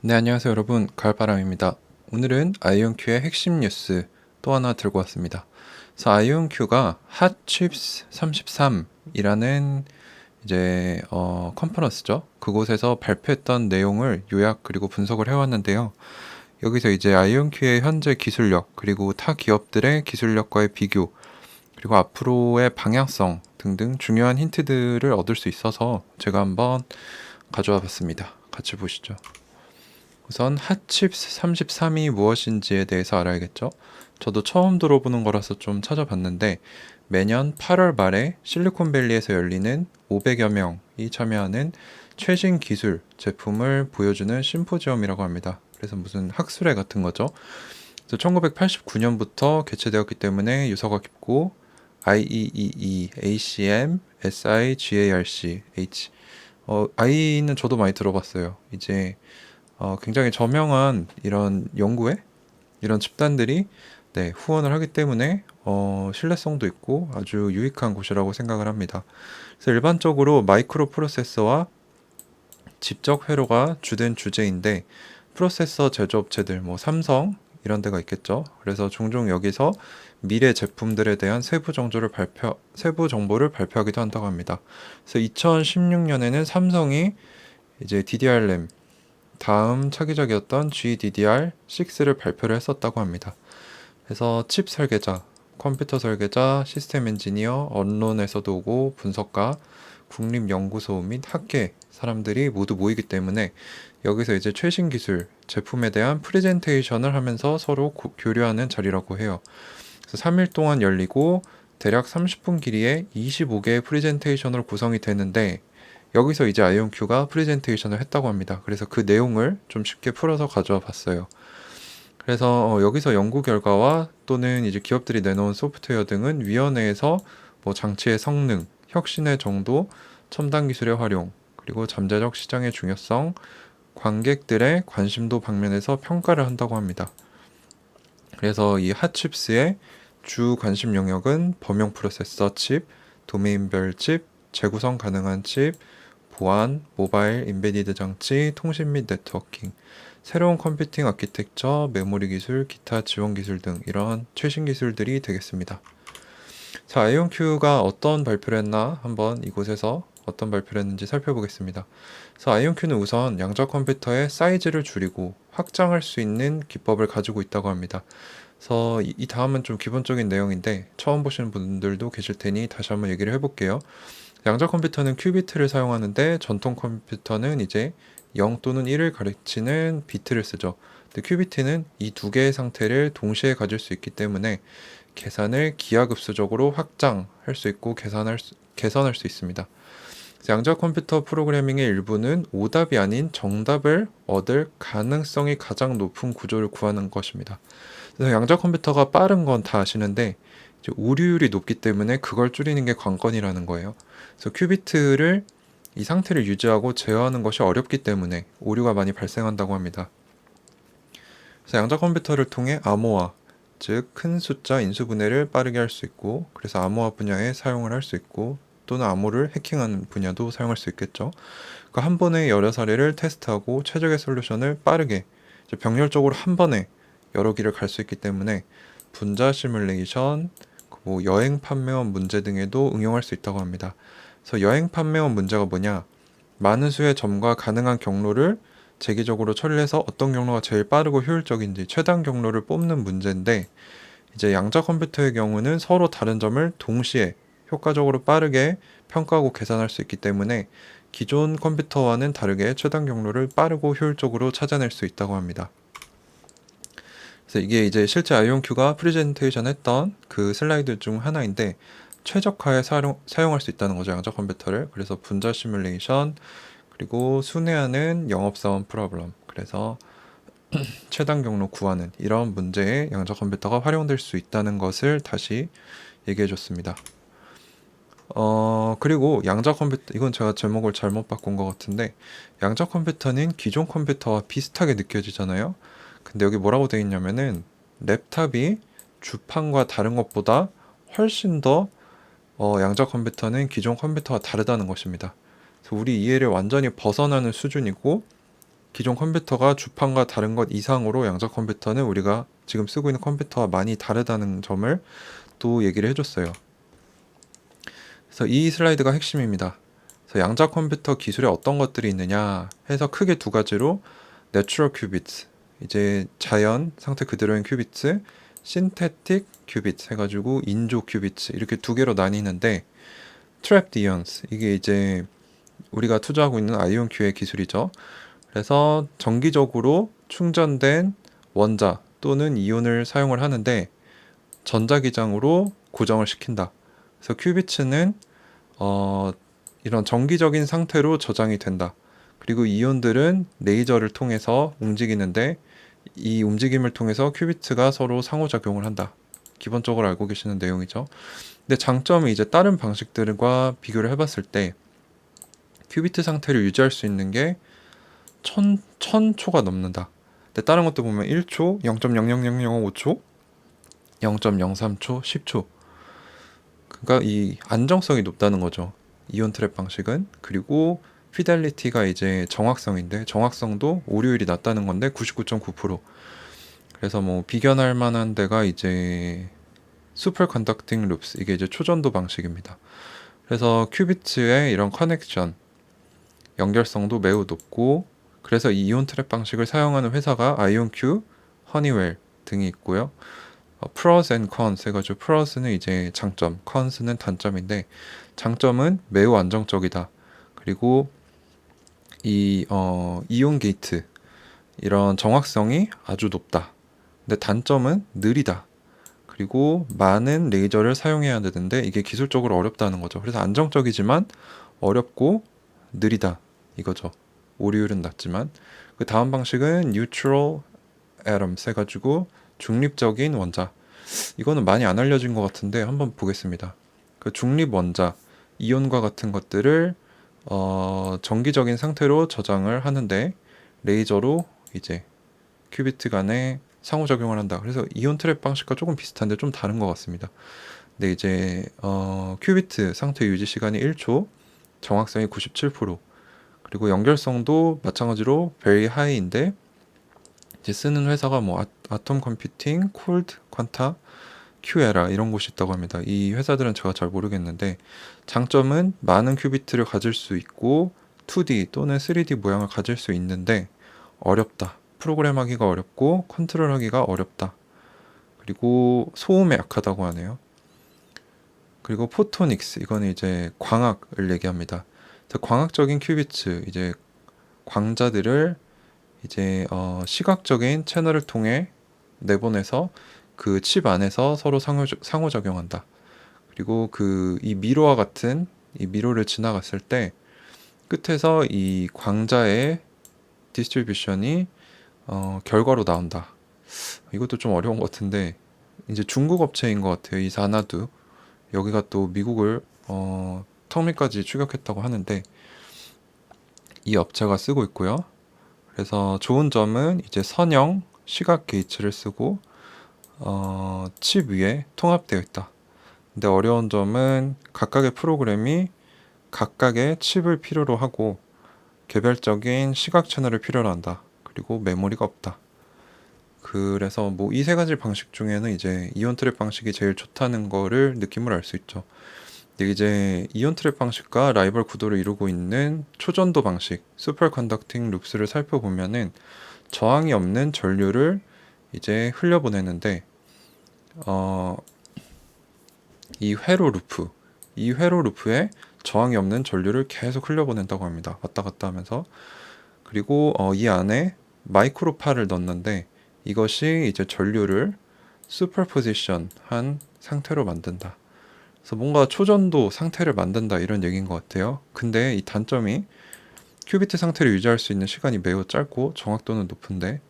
네, 안녕하세요 여러분. 가을바람입니다. 오늘은 아이온큐의 핵심 뉴스 또 하나 들고 왔습니다. 그래서 아이온큐가 핫칩스 33이라는 이제 컨퍼런스죠. 그곳에서 발표했던 내용을 요약 그리고 분석을 해왔는데요. 여기서 이제 아이온큐의 현재 기술력 그리고 타 기업들의 기술력과의 비교 그리고 앞으로의 방향성 등등 중요한 힌트들을 얻을 수 있어서 제가 한번 가져와 봤습니다. 같이 보시죠. 우선 핫칩스 33이 무엇인지에 대해서 알아야겠죠. 저도 처음 들어보는 거라서 좀 찾아봤는데 매년 8월 말에 실리콘밸리에서 열리는 500여 명이 참여하는 최신 기술 제품을 보여주는 심포지엄이라고 합니다. 그래서 무슨 학술회 같은 거죠. 그래서 1989년부터 개최되었기 때문에 유서가 깊고 IEEE, ACM, SIGARC, H I는 저도 많이 들어봤어요. 이제 굉장히 저명한 이런 연구에 이런 집단들이 후원을 하기 때문에 신뢰성도 있고 아주 유익한 곳이라고 생각을 합니다. 그래서 일반적으로 마이크로 프로세서와 집적 회로가 주된 주제인데 프로세서 제조업체들 뭐 삼성 이런 데가 있겠죠. 그래서 종종 여기서 미래 제품들에 대한 세부 정보를 발표하기도 한다고 합니다. 그래서 2016년에는 삼성이 이제 DDR-램 다음 차기작이었던 GDDR6를 발표를 했었다고 합니다. 그래서 칩 설계자, 컴퓨터 설계자, 시스템 엔지니어, 언론에서도 오고 분석가, 국립연구소 및 학계 사람들이 모두 모이기 때문에 여기서 이제 최신 기술, 제품에 대한 프레젠테이션을 하면서 서로 교류하는 자리라고 해요. 그래서 3일 동안 열리고 대략 30분 길이의 25개의 프레젠테이션으로 구성이 되는데 여기서 이제 아이온큐가 프레젠테이션을 했다고 합니다. 그래서 그 내용을 좀 쉽게 풀어서 가져와 봤어요. 그래서 여기서 연구 결과와 또는 이제 기업들이 내놓은 소프트웨어 등은 위원회에서 뭐 장치의 성능, 혁신의 정도, 첨단 기술의 활용, 그리고 잠재적 시장의 중요성, 관객들의 관심도 방면에서 평가를 한다고 합니다. 그래서 이 핫칩스의 주 관심 영역은 범용 프로세서 칩, 도메인별 칩, 재구성 가능한 칩, 보안, 모바일, 인베디드 장치, 통신 및 네트워킹, 새로운 컴퓨팅 아키텍처, 메모리 기술, 기타 지원 기술 등 이러한 최신 기술들이 되겠습니다. 자, 아이온큐가 어떤 발표를 했나 한번 이곳에서 어떤 발표를 했는지 살펴보겠습니다. 그래서 아이온큐는 우선 양자 컴퓨터의 사이즈를 줄이고 확장할 수 있는 기법을 가지고 있다고 합니다. 그래서 이 다음은 좀 기본적인 내용인데 처음 보시는 분들도 계실 테니 다시 한번 얘기를 해볼게요. 양자 컴퓨터는 큐비트를 사용하는데 전통 컴퓨터는 이제 0 또는 1을 가리키는 비트를 쓰죠. 근데 큐비트는 이 두 개의 상태를 동시에 가질 수 있기 때문에 계산을 기하급수적으로 확장할 수 있고 개선할 수 있습니다. 양자 컴퓨터 프로그래밍의 일부는 오답이 아닌 정답을 얻을 가능성이 가장 높은 구조를 구하는 것입니다. 그래서 양자 컴퓨터가 빠른 건 다 아시는데 이제 오류율이 높기 때문에 그걸 줄이는 게 관건이라는 거예요. 그래서 큐비트를 이 상태를 유지하고 제어하는 것이 어렵기 때문에 오류가 많이 발생한다고 합니다. 그래서 양자 컴퓨터를 통해 암호화, 즉 큰 숫자 인수분해를 빠르게 할 수 있고, 그래서 암호화 분야에 사용을 할 수 있고, 또는 암호를 해킹하는 분야도 사용할 수 있겠죠. 그러니까 한 번에 여러 사례를 테스트하고 최적의 솔루션을 빠르게 병렬적으로 한 번에 여러 길을 갈 수 있기 때문에 분자 시뮬레이션, 뭐 여행 판매원 문제 등에도 응용할 수 있다고 합니다. 그래서 여행 판매원 문제가 뭐냐? 많은 수의 점과 가능한 경로를 재기적으로 처리해서 어떤 경로가 제일 빠르고 효율적인지 최단 경로를 뽑는 문제인데 이제 양자 컴퓨터의 경우는 서로 다른 점을 동시에 효과적으로 빠르게 평가하고 계산할 수 있기 때문에 기존 컴퓨터와는 다르게 최단 경로를 빠르고 효율적으로 찾아낼 수 있다고 합니다. 그래서 이게 이제 실제 아이온큐가 프레젠테이션 했던 그 슬라이드 중 하나인데 최적화에 사용할 수 있다는 거죠, 양자 컴퓨터를. 그래서 분자 시뮬레이션, 그리고 순회하는 영업사원 프로블럼, 그래서 최단 경로 구하는 이런 문제에 양자 컴퓨터가 활용될 수 있다는 것을 다시 얘기해 줬습니다. 그리고 양자 컴퓨터, 이건 제가 제목을 잘못 바꾼 것 같은데 양자 컴퓨터는 기존 컴퓨터와 비슷하게 느껴지잖아요. 근데 여기 뭐라고 되어 있냐면은 랩탑이 주판과 다른 것보다 훨씬 더 양자 컴퓨터는 기존 컴퓨터와 다르다는 것입니다. 그래서 우리 이해를 완전히 벗어나는 수준이고 기존 컴퓨터가 주판과 다른 것 이상으로 양자 컴퓨터는 우리가 지금 쓰고 있는 컴퓨터와 많이 다르다는 점을 또 얘기를 해줬어요. 그래서 이 슬라이드가 핵심입니다. 그래서 양자 컴퓨터 기술에 어떤 것들이 있느냐 해서 크게 두 가지로 Natural Qubits, 이제 자연 상태 그대로인 큐비트, Synthetic Qubits 해가지고 인조 큐비트, 이렇게 두 개로 나뉘는데, Trapped Ions, 이게 이제 우리가 투자하고 있는 아이온큐의 기술이죠. 그래서 정기적으로 충전된 원자 또는 이온을 사용을 하는데 전자기장으로 고정을 시킨다. 그래서 큐비츠는 이런 정기적인 상태로 저장이 된다. 그리고 이온들은 레이저를 통해서 움직이는데 이 움직임을 통해서 큐비트가 서로 상호작용을 한다. 기본적으로 알고 계시는 내용이죠. 근데 장점이 이제 다른 방식들과 비교를 해봤을 때 큐비트 상태를 유지할 수 있는 게 1000초가 넘는다. 근데 다른 것도 보면 1초, 0.00005초, 0.03초, 10초. 그러니까 이 안정성이 높다는 거죠. 이온 트랩 방식은. 그리고 피델리티가 이제 정확성인데 정확성도 오류율이 낮다는 건데 99.9%. 그래서 뭐 비견할 만한 데가 이제 슈퍼 컨덕팅 룹스, 이게 이제 초전도 방식입니다. 그래서 큐비트의 이런 커넥션 연결성도 매우 높고, 그래서 이 이온 트랩 방식을 사용하는 회사가 아이온큐, 허니웰 등이 있고요. 프로스 앤 컨스 해가지고 프로스는 이제 장점, 컨스는 단점인데 장점은 매우 안정적이다. 그리고 이 이온 게이트 이런 정확성이 아주 높다. 근데 단점은 느리다. 그리고 많은 레이저를 사용해야 되는데 이게 기술적으로 어렵다는 거죠. 그래서 안정적이지만 어렵고 느리다 이거죠. 오류율은 낮지만. 그 다음 방식은 neutral atoms 해가지고 중립적인 원자. 이거는 많이 안 알려진 것 같은데 한번 보겠습니다. 그 중립 원자, 이온과 같은 것들을 정기적인 상태로 저장을 하는데 레이저로 이제 큐비트 간에 상호작용을 한다. 그래서 이온 트랩 방식과 조금 비슷한데 좀 다른 것 같습니다. 근데 이제 큐비트 상태 유지 시간이 1초, 정확성이 97%, 그리고 연결성도 마찬가지로 very high인데 이제 쓰는 회사가 뭐 아톰 컴퓨팅, 콜드 퀀타, 큐에라 이런 곳이 있다고 합니다. 이 회사들은 제가 잘 모르겠는데 장점은 많은 큐비트를 가질 수 있고 2D 또는 3D 모양을 가질 수 있는데 어렵다. 프로그램하기가 어렵고 컨트롤하기가 어렵다. 그리고 소음에 약하다고 하네요. 그리고 포토닉스, 이거는 이제 광학을 얘기합니다. 광학적인 큐비트, 이제 광자들을 이제 시각적인 채널을 통해 내보내서 그 칩 안에서 서로 상호작용한다. 그리고 그 이 미로와 같은 이 미로를 지나갔을 때 끝에서 이 광자의 디스트리뷰션이 결과로 나온다. 이것도 좀 어려운 것 같은데 이제 중국 업체인 것 같아요. 이 사나두, 여기가 또 미국을 턱밑까지 추격했다고 하는데 이 업체가 쓰고 있고요. 그래서 좋은 점은 이제 선형 시각 게이츠를 쓰고 칩 위에 통합되어 있다. 근데 어려운 점은 각각의 프로그램이 각각의 칩을 필요로 하고 개별적인 시각 채널을 필요로 한다. 그리고 메모리가 없다. 그래서 뭐 이 세 가지 방식 중에는 이제 이온 트랩 방식이 제일 좋다는 거를 느낌을 알 수 있죠. 근데 이제 이온 트랩 방식과 라이벌 구도를 이루고 있는 초전도 방식, 슈퍼 컨덕팅 룹스를 살펴보면은 저항이 없는 전류를 이제 흘려보내는데 이 회로 루프에 저항이 없는 전류를 계속 흘려보낸다고 합니다. 왔다 갔다 하면서. 그리고 이 안에 마이크로파를 넣는데 이것이 이제 전류를 슈퍼포지션 한 상태로 만든다. 그래서 뭔가 초전도 상태를 만든다 이런 얘기인 것 같아요. 근데 이 단점이 큐비트 상태를 유지할 수 있는 시간이 매우 짧고 정확도는 높은데,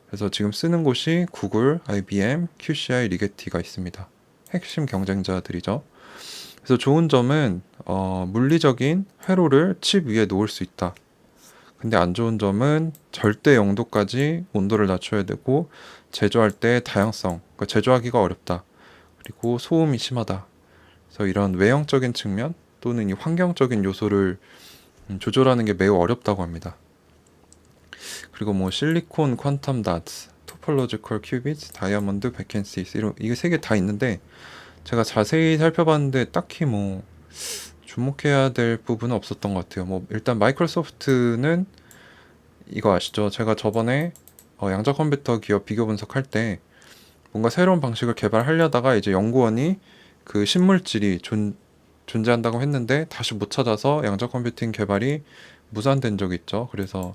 그래서 지금 쓰는 곳이 구글, IBM, QCI, 리게티가 있습니다. 핵심 경쟁자들이죠. 그래서 좋은 점은 물리적인 회로를 칩 위에 놓을 수 있다. 근데 안 좋은 점은 절대 0도까지 온도를 낮춰야 되고 제조할 때 다양성, 그러니까 제조하기가 어렵다. 그리고 소음이 심하다. 그래서 이런 외형적인 측면 또는 이 환경적인 요소를 조절하는 게 매우 어렵다고 합니다. 그리고 뭐 실리콘 퀀텀 다트, 토폴로지컬 큐빗, 다이아몬드 베켄시스 이런 이게 세 개 다 있는데 제가 자세히 살펴봤는데 딱히 뭐 주목해야 될 부분은 없었던 것 같아요. 뭐 일단 마이크로소프트는 이거 아시죠? 제가 저번에 양자 컴퓨터 기업 비교 분석할 때 뭔가 새로운 방식을 개발하려다가 이제 연구원이 그 신물질이 존재한다고 했는데 다시 못 찾아서 양자 컴퓨팅 개발이 무산된 적이 있죠. 그래서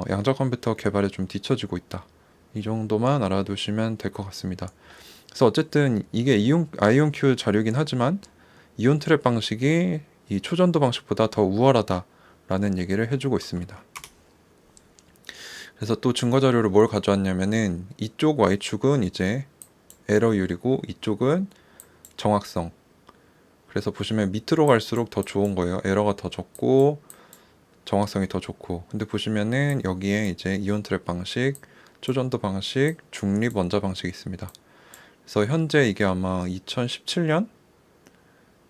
양자 컴퓨터 개발에 좀 뒤처지고 있다. 이 정도만 알아두시면 될 것 같습니다. 그래서 어쨌든 이게 아이온큐 자료이긴 하지만 이온 트랩 방식이 이 초전도 방식보다 더 우월하다라는 얘기를 해주고 있습니다. 그래서 또 증거 자료로 뭘 가져왔냐면은 이쪽 Y축은 이제 에러율이고 이쪽은 정확성. 그래서 보시면 밑으로 갈수록 더 좋은 거예요. 에러가 더 적고 정확성이 더 좋고. 근데 보시면은 여기에 이제 이온 트랩 방식, 초전도 방식, 중립 원자 방식이 있습니다. 그래서 현재 이게 아마 2017년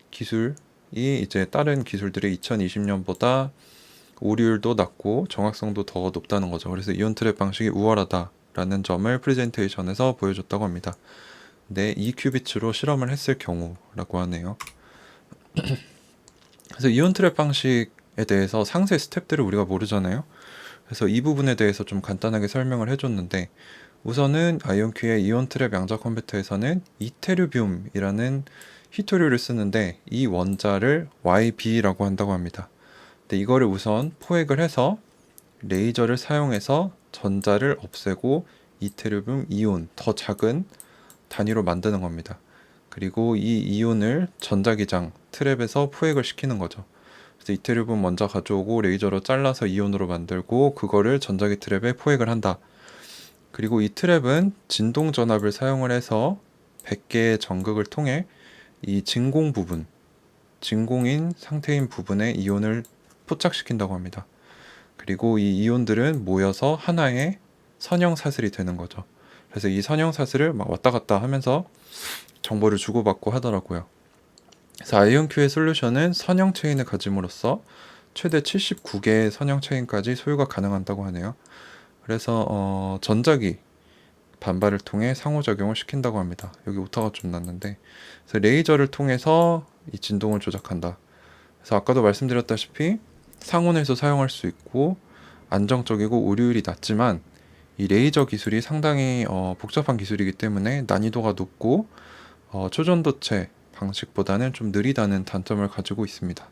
기술이 이제 다른 기술들이 2020년보다 오류율도 낮고 정확성도 더 높다는 거죠. 그래서 이온 트랩 방식이 우월하다라는 점을 프레젠테이션에서 보여줬다고 합니다. 네, 2큐비츠로 실험을 했을 경우라고 하네요. 그래서 이온 트랩 방식에 대해서 상세 스텝들을 우리가 모르잖아요. 그래서 이 부분에 대해서 좀 간단하게 설명을 해줬는데 우선은 아이온큐의 이온 트랩 양자 컴퓨터에서는 이테르뷴이라는 희토류를 쓰는데 이 원자를 YB라고 한다고 합니다. 근데 이거를 우선 포획을 해서 레이저를 사용해서 전자를 없애고 이테르뷴 이온, 더 작은 단위로 만드는 겁니다. 그리고 이 이온을 전자기장 트랩에서 포획을 시키는 거죠. 그래서 이테르뷴 먼저 가져오고 레이저로 잘라서 이온으로 만들고 그거를 전자기 트랩에 포획을 한다. 그리고 이 트랩은 진동 전압을 사용을 해서 100개의 전극을 통해 이 진공 부분, 진공인 상태인 부분에 이온을 포착시킨다고 합니다. 그리고 이 이온들은 모여서 하나의 선형 사슬이 되는 거죠. 그래서 이 선형 사슬을 막 왔다 갔다 하면서 정보를 주고받고 하더라고요. 그래서 아이온큐의 솔루션은 선형 체인을 가짐으로써 최대 79개의 선형 체인까지 소유가 가능하다고 하네요. 그래서 전자기 반발을 통해 상호작용을 시킨다고 합니다. 여기 오타가 좀 났는데 그래서 레이저를 통해서 이 진동을 조작한다. 그래서 아까도 말씀드렸다시피 상온에서 사용할 수 있고 안정적이고 오류율이 낮지만 이 레이저 기술이 상당히 복잡한 기술이기 때문에 난이도가 높고 초전도체 방식보다는 좀 느리다는 단점을 가지고 있습니다.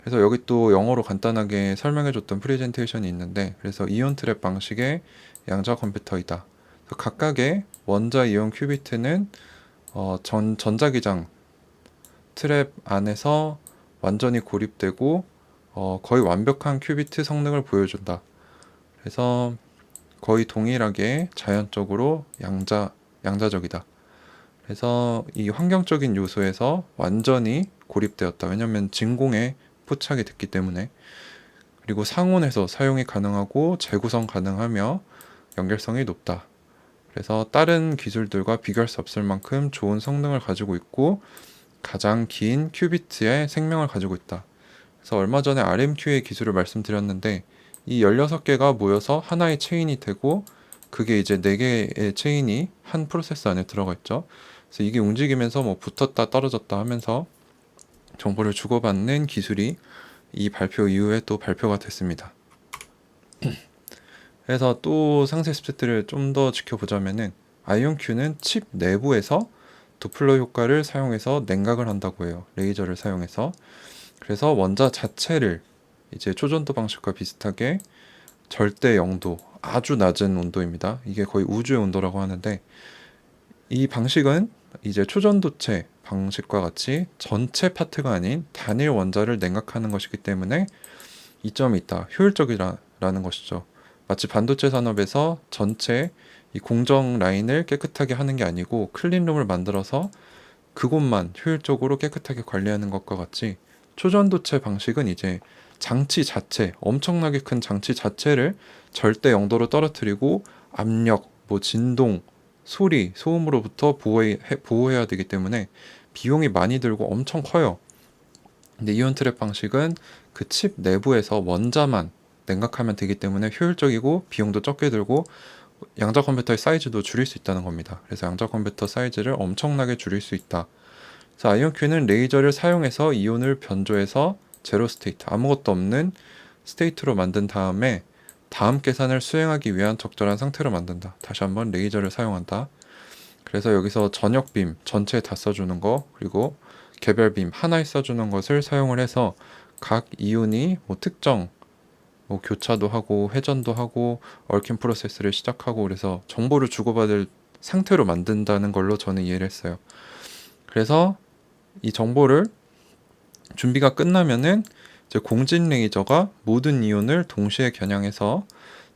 그래서 여기 또 영어로 간단하게 설명해줬던 프레젠테이션이 있는데 그래서 이온 트랩 방식의 양자 컴퓨터이다. 그래서 각각의 원자 이온 큐비트는 전자기장 트랩 안에서 완전히 고립되고 거의 완벽한 큐비트 성능을 보여준다. 그래서 거의 동일하게 자연적으로 양자적이다. 그래서 이 환경적인 요소에서 완전히 고립되었다. 왜냐하면 진공에 포착이 됐기 때문에. 그리고 상온에서 사용이 가능하고 재구성 가능하며 연결성이 높다. 그래서 다른 기술들과 비교할 수 없을 만큼 좋은 성능을 가지고 있고 가장 긴 큐비트의 생명을 가지고 있다. 그래서 얼마 전에 RMQ의 기술을 말씀드렸는데 이 16개가 모여서 하나의 체인이 되고 그게 이제 4개의 체인이 한 프로세스 안에 들어가 있죠. 그래서 이게 움직이면서 뭐 붙었다 떨어졌다 하면서 정보를 주고받는 기술이 이 발표 이후에 또 발표가 됐습니다. 그래서 또 상세 스펙들을 좀 더 지켜보자면은 아이온큐는 칩 내부에서 도플러 효과를 사용해서 냉각을 한다고 해요. 레이저를 사용해서. 그래서 원자 자체를 이제 초전도 방식과 비슷하게 절대 0도, 아주 낮은 온도입니다. 이게 거의 우주의 온도라고 하는데 이 방식은 이제 초전도체 방식과 같이 전체 파트가 아닌 단일 원자를 냉각하는 것이기 때문에 이점이 있다. 효율적이라는 것이죠. 마치 반도체 산업에서 전체 이 공정 라인을 깨끗하게 하는 게 아니고 클린룸을 만들어서 그곳만 효율적으로 깨끗하게 관리하는 것과 같이 초전도체 방식은 이제 장치 자체, 엄청나게 큰 장치 자체를 절대 0도로 떨어뜨리고 압력, 뭐 진동, 소리, 소음으로부터 보호해야 되기 때문에 비용이 많이 들고 엄청 커요. 근데 이온 트랩 방식은 그 칩 내부에서 원자만 냉각하면 되기 때문에 효율적이고 비용도 적게 들고 양자 컴퓨터의 사이즈도 줄일 수 있다는 겁니다. 그래서 양자 컴퓨터 사이즈를 엄청나게 줄일 수 있다. 그래서 아이온큐는 레이저를 사용해서 이온을 변조해서 제로 스테이트, 아무것도 없는 스테이트로 만든 다음에 다음 계산을 수행하기 위한 적절한 상태로 만든다. 다시 한번 레이저를 사용한다. 그래서 여기서 전역빔 전체에 다 써주는 거, 그리고 개별빔 하나에 써주는 것을 사용을 해서 각 이온이 특정 교차도 하고 회전도 하고 얽힘 프로세스를 시작하고, 그래서 정보를 주고받을 상태로 만든다는 걸로 저는 이해를 했어요. 그래서 이 정보를 준비가 끝나면은 이제 공진 레이저가 모든 이온을 동시에 겨냥해서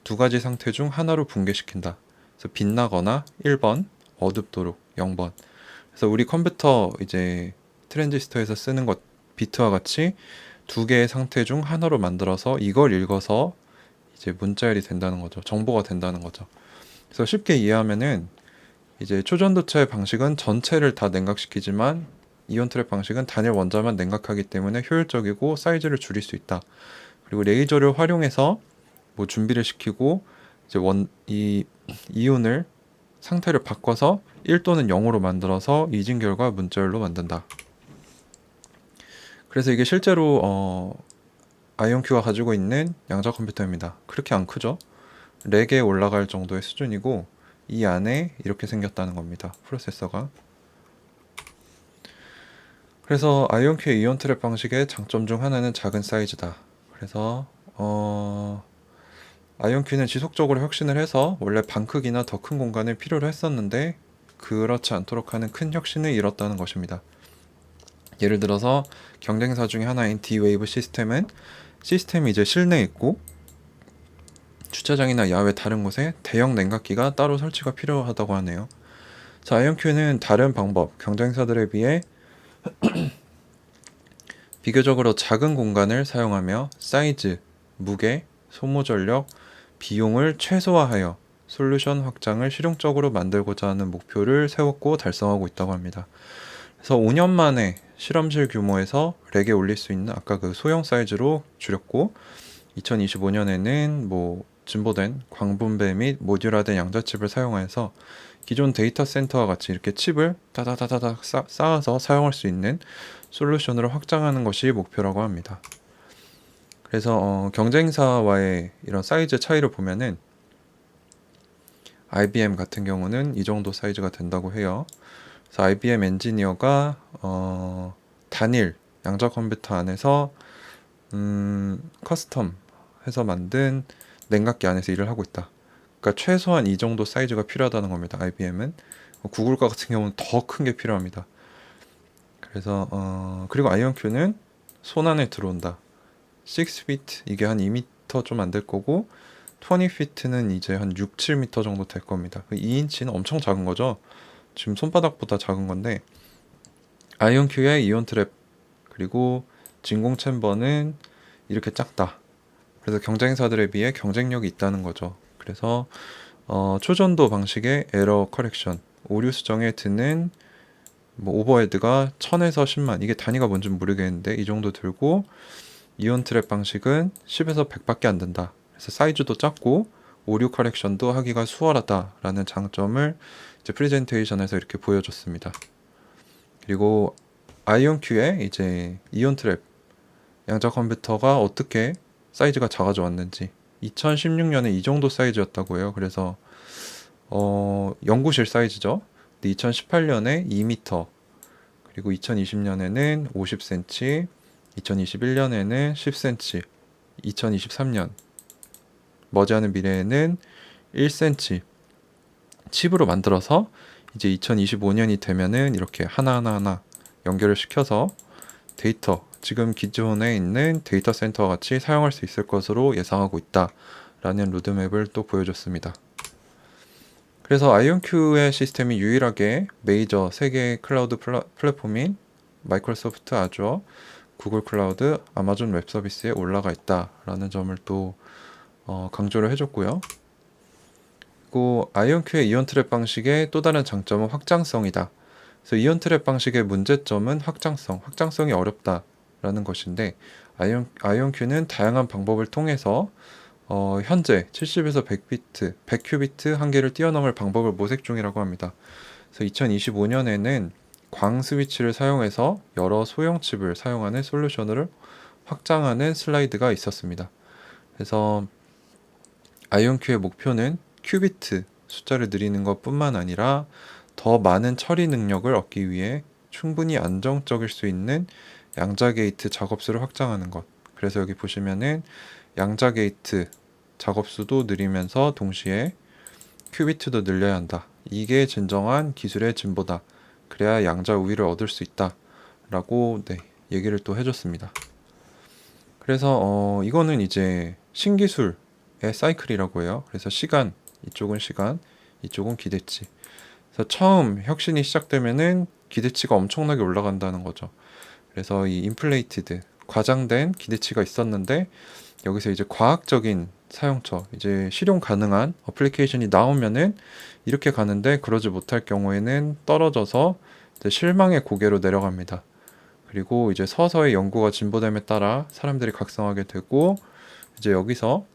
두 가지 상태 중 하나로 붕괴시킨다. 그래서 빛나거나 1번, 어둡도록 0번. 그래서 우리 컴퓨터 이제 트랜지스터에서 쓰는 것 비트와 같이 두 개의 상태 중 하나로 만들어서 이걸 읽어서 이제 문자열이 된다는 거죠. 정보가 된다는 거죠. 그래서 쉽게 이해하면은 이제 초전도체의 방식은 전체를 다 냉각시키지만 이온 트랩 방식은 단일 원자만 냉각하기 때문에 효율적이고 사이즈를 줄일 수 있다. 그리고 레이저를 활용해서 준비를 시키고 이제 이 이온을 상태를 바꿔서 1 또는 0으로 만들어서 이진 결과 문자열로 만든다. 그래서 이게 실제로 아이온큐가 가지고 있는 양자 컴퓨터입니다. 그렇게 안 크죠? 렉에 올라갈 정도의 수준이고 이 안에 이렇게 생겼다는 겁니다. 프로세서가. 그래서 아이온큐의 이온 트랩 방식의 장점 중 하나는 작은 사이즈다. 그래서 아이온큐는 지속적으로 혁신을 해서 원래 반 크기나 더 큰 공간을 필요로 했었는데 그렇지 않도록 하는 큰 혁신을 이뤘다는 것입니다. 예를 들어서 경쟁사 중에 하나인 D-Wave 시스템이 이제 실내에 있고 주차장이나 야외 다른 곳에 대형 냉각기가 따로 설치가 필요하다고 하네요. 자, 아이온큐는 다른 방법, 경쟁사들에 비해 비교적으로 작은 공간을 사용하며 사이즈, 무게, 소모 전력, 비용을 최소화하여 솔루션 확장을 실용적으로 만들고자 하는 목표를 세웠고 달성하고 있다고 합니다. 그래서 5년 만에 실험실 규모에서 렉에 올릴 수 있는 아까 그 소형 사이즈로 줄였고 2025년에는 진보된 광분배 및 모듈화된 양자칩을 사용해서 기존 데이터 센터와 같이 이렇게 칩을 다다다다닥 쌓아서 사용할 수 있는 솔루션으로 확장하는 것이 목표라고 합니다. 그래서 경쟁사와의 이런 사이즈 차이를 보면은 IBM 같은 경우는 이 정도 사이즈가 된다고 해요. 그래서 IBM 엔지니어가 단일 양자 컴퓨터 안에서 커스텀 해서 만든 냉각기 안에서 일을 하고 있다. 그러니까 최소한 이 정도 사이즈가 필요하다는 겁니다. IBM은. 구글과 같은 경우는 더 큰 게 필요합니다. 그래서 그리고 아이온큐는 손 안에 들어온다. 6feet 이게 한 2m 좀 안 될 거고 20feet는 이제 한 6, 7m 정도 될 겁니다. 2인치는 엄청 작은 거죠. 지금 손바닥보다 작은 건데 아이온큐의 이온 트랩 그리고 진공 챔버는 이렇게 작다. 그래서 경쟁사들에 비해 경쟁력이 있다는 거죠. 그래서 초전도 방식의 에러 커렉션, 오류 수정에 드는 오버헤드가 1000에서 10만, 이게 단위가 뭔지 모르겠는데 이 정도 들고 이온 트랩 방식은 10에서 100밖에 안 된다. 그래서 사이즈도 작고 오류 커렉션도 하기가 수월하다라는 장점을 이제 프레젠테이션에서 이렇게 보여줬습니다. 그리고 아이온큐의 이제 이온 트랩 양자 컴퓨터가 어떻게 사이즈가 작아져 왔는지 2016년에 이 정도 사이즈였다고 해요. 그래서 연구실 사이즈죠. 2018년에 2m, 그리고 2020년에는 50cm, 2021년에는 10cm, 2023년 머지않은 미래에는 1cm 칩으로 만들어서 이제 2025년이 되면은 이렇게 하나하나 연결을 시켜서 데이터, 지금 기존에 있는 데이터 센터와 같이 사용할 수 있을 것으로 예상하고 있다라는 로드맵을 또 보여줬습니다. 그래서 아이온큐의 시스템이 유일하게 메이저 세계 클라우드 플랫폼인 마이크로소프트 아주어, 구글 클라우드, 아마존 웹 서비스에 올라가 있다라는 점을 또 강조를 해줬고요. 그리고 아이온큐의 이온 트랩 방식의 또 다른 장점은 확장성이다. 그래서 이온 트랩 방식의 문제점은 확장성이 어렵다라는 것인데 아이온큐는 다양한 방법을 통해서 현재 70에서 100비트, 100큐비트 한계를 뛰어넘을 방법을 모색 중이라고 합니다. 그래서 2025년에는 광 스위치를 사용해서 여러 소형 칩을 사용하는 솔루션을 확장하는 슬라이드가 있었습니다. 그래서 아이온큐의 목표는 큐비트 숫자를 늘리는 것뿐만 아니라 더 많은 처리 능력을 얻기 위해 충분히 안정적일 수 있는 양자 게이트 작업수를 확장하는 것. 그래서 여기 보시면은 양자 게이트 작업수도 늘리면서 동시에 큐비트도 늘려야 한다. 이게 진정한 기술의 진보다. 그래야 양자 우위를 얻을 수 있다. 라고 얘기를 또 해줬습니다. 그래서 이거는 이제 신기술의 사이클이라고 해요. 그래서 시간, 이쪽은 시간, 이쪽은 기대치. 그래서 처음 혁신이 시작되면은 기대치가 엄청나게 올라간다는 거죠. 그래서 이 인플레이티드, 과장된 기대치가 있었는데 여기서 이제 과학적인 사용처, 이제 실용 가능한 어플리케이션이 나오면은 이렇게 가는데 그러지 못할 경우에는 떨어져서 이제 실망의 고개로 내려갑니다. 그리고 이제 서서히 연구가 진보됨에 따라 사람들이 각성하게 되고 이제 여기서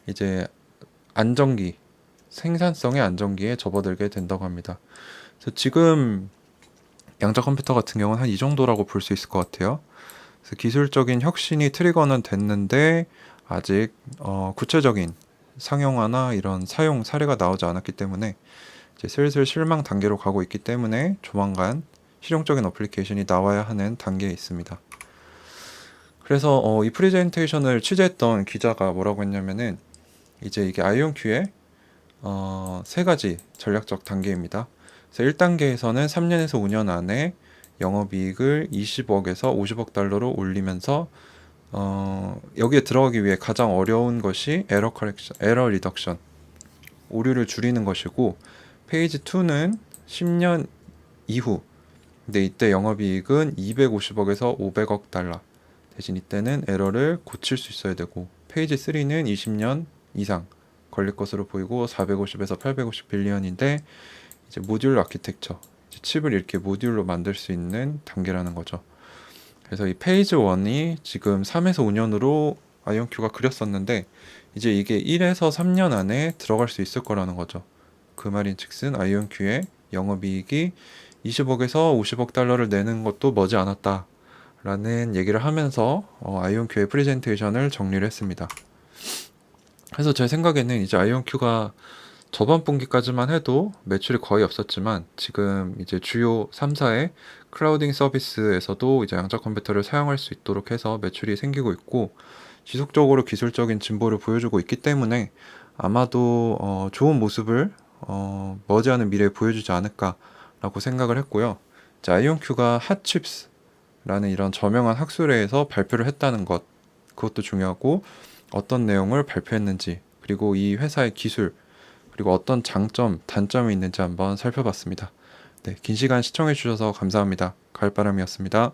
이제 안정기, 생산성의 안정기에 접어들게 된다고 합니다. 그래서 지금 양자 컴퓨터 같은 경우는 한 이 정도라고 볼 수 있을 것 같아요. 그래서 기술적인 혁신이 트리거는 됐는데 아직 구체적인 상용화나 이런 사용 사례가 나오지 않았기 때문에 이제 슬슬 실망 단계로 가고 있기 때문에 조만간 실용적인 어플리케이션이 나와야 하는 단계에 있습니다. 그래서 이 프레젠테이션을 취재했던 기자가 뭐라고 했냐면은 이제 이게 아이온큐의 세 가지 전략적 단계입니다. 그래서 1단계에서는 3년에서 5년 안에 영업이익을 20억에서 50억 달러로 올리면서 여기에 들어가기 위해 가장 어려운 것이 에러 리덕션, 오류를 줄이는 것이고 페이지 2는 10년 이후 근데 이때 영업이익은 250억에서 500억 달러 대신 이때는 에러를 고칠 수 있어야 되고 페이지 3는 20년 이상 걸릴 것으로 보이고 450에서 850 빌리언인데 이제 모듈 아키텍처 칩을 이렇게 모듈로 만들 수 있는 단계라는 거죠. 그래서 이 페이지 1이 지금 3에서 5년으로 아이온큐가 그렸었는데 이제 이게 1에서 3년 안에 들어갈 수 있을 거라는 거죠. 그 말인 즉슨 아이온큐의 영업이익이 20억에서 50억 달러를 내는 것도 머지 않았다 라는 얘기를 하면서 아이온큐의 프레젠테이션을 정리를 했습니다. 그래서 제 생각에는 이제 아이온큐가 저번 분기까지만 해도 매출이 거의 없었지만 지금 이제 주요 3사의 클라우딩 서비스에서도 이제 양자 컴퓨터를 사용할 수 있도록 해서 매출이 생기고 있고 지속적으로 기술적인 진보를 보여주고 있기 때문에 아마도 좋은 모습을 머지않은 미래에 보여주지 않을까라고 생각을 했고요. 이제 아이온큐가 핫칩스라는 이런 저명한 학술회에서 발표를 했다는 것 그것도 중요하고 어떤 내용을 발표했는지 그리고 이 회사의 기술 그리고 어떤 장점, 단점이 있는지 한번 살펴봤습니다. 네, 긴 시간 시청해 주셔서 감사합니다. 가을바람이었습니다.